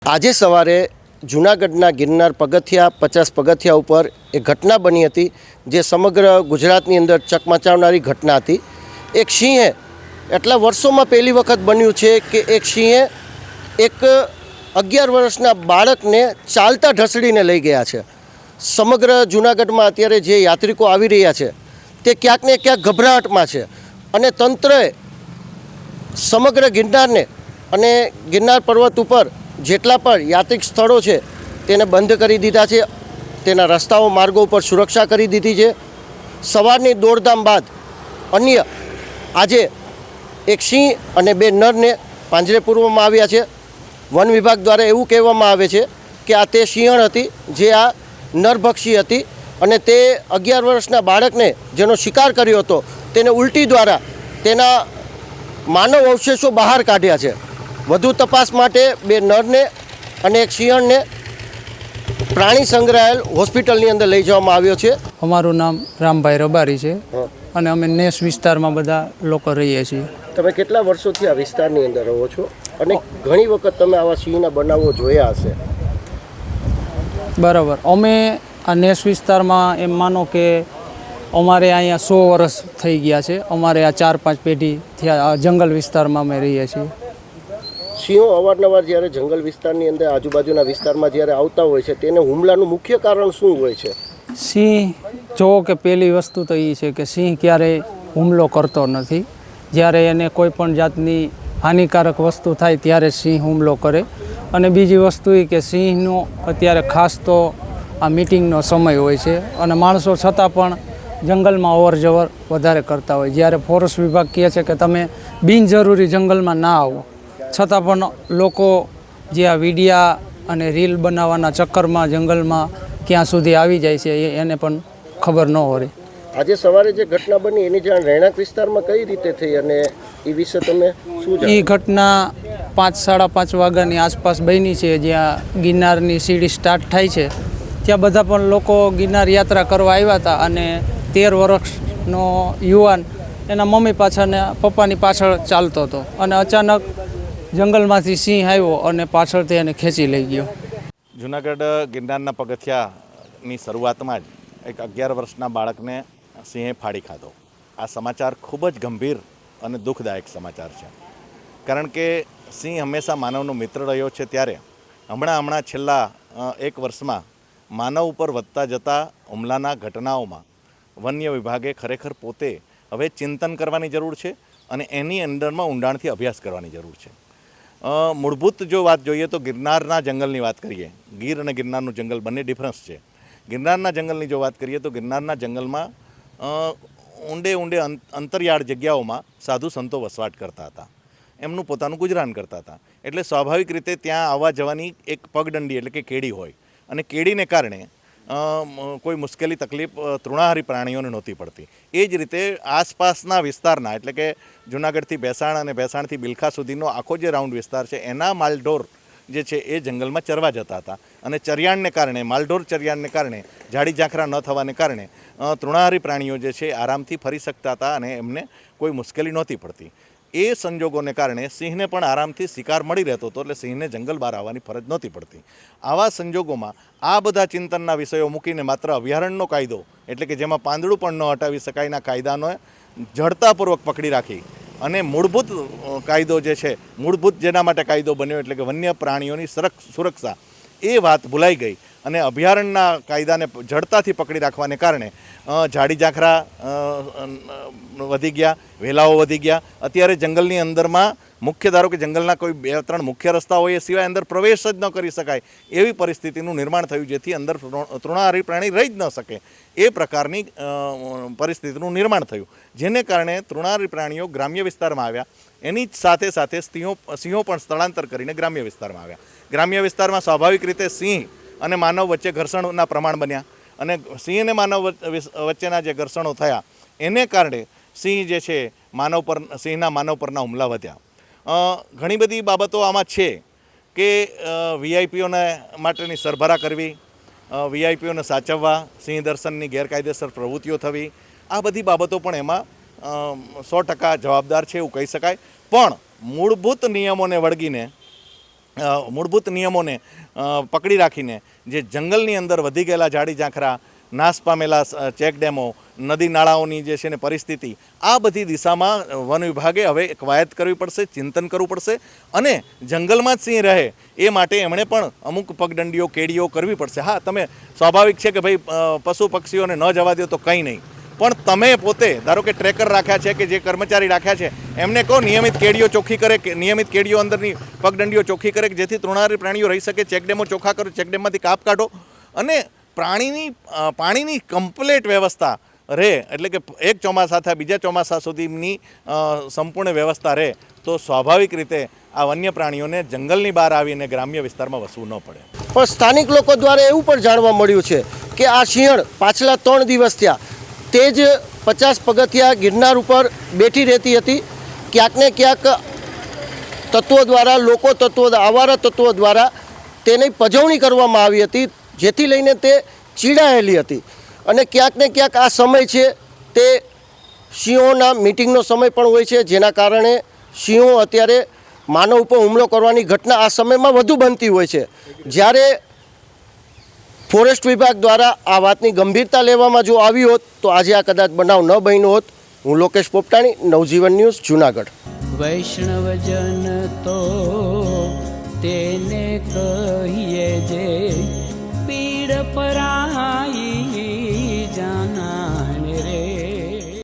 આજે સવારે જૂનાગઢના ગિરનાર પગથિયા 50 પગથિયા ઉપર એક ઘટના બની હતી જે સમગ્ર ગુજરાતની અંદર ચકમચાવનારી ઘટના હતી। એક સિંહે એટલા વર્ષોમાં પહેલી વખત બન્યું છે કે એક સિંહે એક 11 વર્ષના બાળકને ચાલતા ઢસડીને લઈ ગયા છે। સમગ્ર જૂનાગઢમાં અત્યારે જે યાત્રિકો આવી રહ્યા છે તે ક્યાંક ને ક્યાંક ગભરાટમાં છે અને તંત્રએ સમગ્ર ગિરનારને અને ગિરનાર પર્વત ઉપર જેટલા પણ યાત્રિક સ્થળો છે તેને બંધ કરી દીધા છે। તેના રસ્તાઓ માર્ગો ઉપર સુરક્ષા કરી દીધી છે। સવારની દોડધામ બાદ અન્ય આજે એક સિંહ અને 2 નરને પાંજરે પૂરવામાં આવ્યા છે। વન વિભાગ દ્વારા એવું કહેવામાં આવે છે કે આ તે સિંહણ હતી જે આ નરભક્ષી હતી અને તે 11 વર્ષના બાળકને જેનો શિકાર કર્યો હતો તેને ઉલટી દ્વારા તેના માનવ અવશેષો બહાર કાઢ્યા છે। વધુ તપાસ માટે 2 નરને અને એક સિંહણને પ્રાણી સંગ્રહાલય હોસ્પિટલની અંદર લઈ જવામાં આવ્યો છે। અમારું નામ રામભાઈ રબારી છે અને અમે નેસ વિસ્તારમાં બધા લોકો રહીએ છીએ। તમે કેટલા વર્ષોથી આ વિસ્તારની અંદર રહો છો અને ઘણી વખત તમે આવા સિંહના બનાવો જોયા હશે? બરાબર, અમે આ નેસ વિસ્તારમાં એમ માનો કે અમારે અહીંયા 100 વર્ષ થઈ ગયા છે। અમારે આ 4-5 પેઢીથી આ જંગલ વિસ્તારમાં અમે રહીએ છીએ। સિંહો અવારનવાર જ્યારે જંગલ વિસ્તારની અંદર આજુબાજુના વિસ્તારમાં જ્યારે આવતા હોય છે તેને હુમલાનું મુખ્ય કારણ શું હોય છે? સિંહ જો કે પહેલી વસ્તુ તો એ છે કે સિંહ ક્યારેય હુમલો કરતો નથી। જ્યારે એને કોઈ પણ જાતની હાનિકારક વસ્તુ થાય ત્યારે સિંહ હુમલો કરે। અને બીજી વસ્તુ એ કે સિંહનો અત્યારે ખાસ તો આ મિટિંગનો સમય હોય છે અને માણસો છતાં પણ જંગલમાં અવર જવર વધારે કરતા હોય। જ્યારે ફોરેસ્ટ વિભાગ કહે છે કે તમે બિનજરૂરી જંગલમાં ના આવો, છતાં પણ લોકો જે આ વિડીયા અને રીલ બનાવવાના ચક્કરમાં જંગલમાં ક્યાં સુધી આવી જાય છે એને પણ ખબર ન હોય। આજે સવારે જે ઘટના બની એની જાણ રહેણાંક વિસ્તારમાં કઈ રીતે થઈ અને એ વિશે તમે શું જાણો? એ ઘટના 5-5:30 વાગ્યાની આસપાસ બની છે। જ્યાં ગિરનારની સીડી સ્ટાર્ટ થાય છે ત્યાં બધા પણ લોકો ગિરનાર યાત્રા કરવા આવ્યા હતા અને 13 વર્ષનો યુવાન એના મમ્મી પાછળ પપ્પાની પાછળ ચાલતો હતો અને અચાનક જંગલમાંથી સિંહ આવ્યો અને પાછળથી એને ખેંચી લઈ ગયો। જૂનાગઢ ગિરનારના પગથિયાની શરૂઆતમાં જ એક 11 વર્ષના બાળકને સિંહે ફાડી ખાધો। આ સમાચાર ખૂબ જ ગંભીર અને દુઃખદાયક સમાચાર છે, કારણ કે સિંહ હંમેશા માનવનો મિત્ર રહ્યો છે। ત્યારે હમણાં છેલ્લા 1 વર્ષમાં માનવ ઉપર વધતા જતા હુમલાના ઘટનાઓમાં વન્ય વિભાગે ખરેખર પોતે હવે ચિંતન કરવાની જરૂર છે અને એની અંદરમાં ઊંડાણથી અભ્યાસ કરવાની જરૂર છે। મૂળભૂત જો વાત જોઈએ તો ગિરનારના જંગલની વાત કરીએ, ગીર અને ગિરનારનું જંગલ બંને ડિફરન્સ છે। ગિરનારના જંગલની જો વાત કરીએ તો ગિરનારના જંગલમાં ઊંડે અંતરિયાળ જગ્યાઓમાં સાધુ સંતો વસવાટ કરતા હતા, એમનું પોતાનું ગુજરાન કરતા હતા। એટલે સ્વાભાવિક રીતે ત્યાં આવવા જવાની એક પગદંડી એટલે કે કેડી હોય અને કેડીને કારણે કોઈ મુશ્કેલી તકલીફ તૃણાહારી પ્રાણીઓને નહોતી પડતી। એ જ રીતે આસપાસના વિસ્તારના એટલે કે જૂનાગઢથી ભેસાણ અને ભેસાણથી બિલખા સુધીનો આખો જે રાઉન્ડ વિસ્તાર છે એના માલઢોર જે છે એ જંગલમાં ચરવા જતા હતા અને ચરિયાણને કારણે માલઢોર ચરિયાણને કારણે ઝાડી ઝાંખરા ન થવાને કારણે તૃણાહારી પ્રાણીઓ જે છે આરામથી ફરી શકતા હતા અને એમને કોઈ મુશ્કેલી નહોતી પડતી। એ સંજોગોને કારણે સિંહને પણ આરામથી શિકાર મળી રહેતો હતો, એટલે સિંહને જંગલ બહાર આવવાની ફરજ નહોતી પડતી। આવા સંજોગોમાં આ બધા ચિંતનના વિષયો મૂકીને માત્ર અભયારણ્યનો કાયદો એટલે કે જેમાં પાંદડું પણ ન હટાવી શકાયના કાયદાનો જડતાપૂર્વક પકડી રાખી અને મૂળભૂત કાયદો જે છે, મૂળભૂત જેના માટે કાયદો બન્યો એટલે કે વન્ય પ્રાણીઓની સુરક્ષા, એ વાત ભૂલાઈ ગઈ અને અભયારણ્યના કાયદાને જડતાથી પકડી રાખવાને કારણે ઝાડી ઝાંખરા વધી ગયા, વેલાઓ વધી ગયા। અત્યારે જંગલની અંદરમાં મુખ્ય ધારો કે જંગલના કોઈ 2-3 મુખ્ય રસ્તા હોય એ સિવાય અંદર પ્રવેશ જ ન કરી શકાય એવી પરિસ્થિતિનું નિર્માણ થયું, જેથી અંદર તૃણાહારી પ્રાણી રહી જ ન શકે એ પ્રકારની પરિસ્થિતિનું નિર્માણ થયું, જેને કારણે તૃણાહારી પ્રાણીઓ ગ્રામ્ય વિસ્તારમાં આવ્યા। એની જ સાથે સાથે સિંહો પણ સ્થળાંતર કરીને ગ્રામ્ય વિસ્તારમાં આવ્યા। ગ્રામ્ય વિસ્તારમાં સ્વાભાવિક રીતે સિંહ અને માનવ વચ્ચે ઘર્ષણના પ્રમાણ બન્યા અને સિંહ અને માનવ વચ્ચેના જે ઘર્ષણો થયા એને કારણે સિંહ જે છે સિંહના માનવ પરના હુમલા વધ્યા। ઘણી બધી બાબતો આમાં છે કે વીઆઈપીઓને માટેની સરભરા કરવી, વીઆઈપીઓને સાચવવા, સિંહ દર્શનની ગેરકાયદેસર પ્રવૃત્તિઓ થવી, આ બધી બાબતો પણ એમાં 100% જવાબદાર છે એવું કહી શકાય। પણ મૂળભૂત નિયમોને વળગીને મૂળભૂત નિયમોને પકડી રાખીને જે જંગલની અંદર વધી ગયેલા ઝાડી ઝાંખરા, નાશ પામેલા ચેકડેમો, નદી નાળાઓની જે છે ને પરિસ્થિતિ, આ બધી દિશામાં વન વિભાગે હવે કવાયત કરવી પડશે, ચિંતન કરવું પડશે અને જંગલમાં જ સિંહ રહે એ માટે એમણે પણ અમુક પગદંડીઓ, કેડીઓ કરવી પડશે. હા, તમે સ્વાભાવિક છે કે ભાઈ પશુ પક્ષીઓને ન જવા દો તો કંઈ નહીં, પણ તમે પોતે ધારો કે ટ્રેકર રાખ્યા છે કે જે કર્મચારી રાખ્યા છે એમને કહો નિયમિત કેડીઓ ચોખ્ખી કરે, કે નિયમિત કેડીઓ અંદરની પગદંડીઓ ચોખ્ખી કરે કે જેથી તૃણાહારી પ્રાણીઓ રહી શકે. ચેકડેમો ચોખ્ખા કરો, ચેકડેમમાંથી કાપ કાઢો અને પાણીની કમ્પ્લીટ વ્યવસ્થા રહે, એટલે કે એક ચોમાસાથી બીજા ચોમાસા સુધીની સંપૂર્ણ વ્યવસ્થા રહે તો સ્વાભાવિક રીતે આ વન્ય પ્રાણીઓને જંગલની બહાર આવીને ગ્રામ્ય વિસ્તારમાં વસવું ન પડે. પણ સ્થાનિક લોકો દ્વારા એવું પણ જાણવા મળ્યું છે કે આ સિંહણ પાછલા 3 દિવસ થયા તે જ 50 પગથિયા ગિરનાર ઉપર બેઠી રહેતી હતી. ક્યાંક ને ક્યાંક તત્વો દ્વારા, લોકો તત્વો, આવારા તત્વો દ્વારા તેની પજવણી કરવામાં આવી હતી, જેથી લઈને તે ચીડાયેલી હતી. અને ક્યાંક ને ક્યાંક આ સમય છે તે સિંહોના મિટિંગનો સમય પણ હોય છે, જેના કારણે સિંહો અત્યારે માનવ ઉપર હુમલો કરવાની ઘટના આ સમયમાં વધુ બનતી હોય છે. જ્યારે ફોરેસ્ટ વિભાગ દ્વારા આ વાતની ગંભીરતા લેવામાં જો આવી હોત તો આજે આ કદાચ બનાવ ન બન્યો હોત. હું લોકેશ પોપટાણી, નવજીવન ન્યૂઝ, જૂનાગઢ. વૈષ્ણવજન તો તેને કહીએ જે પીડ પરા